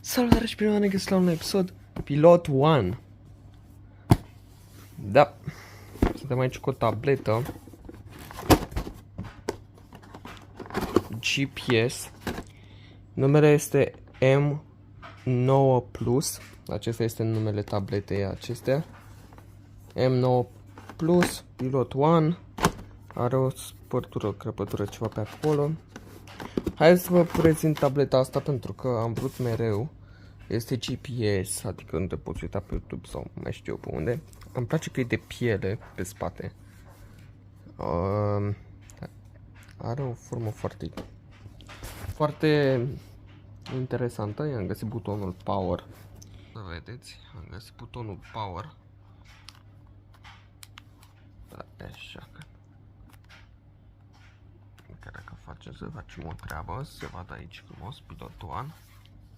Salutare și bine v-am găsit la un episod Pilot 1. Da, suntem aici cu o tabletă GPS. Numele este M9 Plus. Acesta este numele tabletei acestea. M9 Plus, Pilot 1. Are o spărtură, o crăpătură, ceva pe acolo. Hai să vă prezint tableta asta pentru că am vrut mereu. Este GPS, adică nu te poți uita pe YouTube sau mai știu eu pe unde. Îmi place că e de piele pe spate. Are o formă foarte interesantă. I-am găsit butonul Power. Să vedeți, am găsit butonul Power. Da, așa că cred că facem o treabă. Se vadă aici frumos, Pilot 1.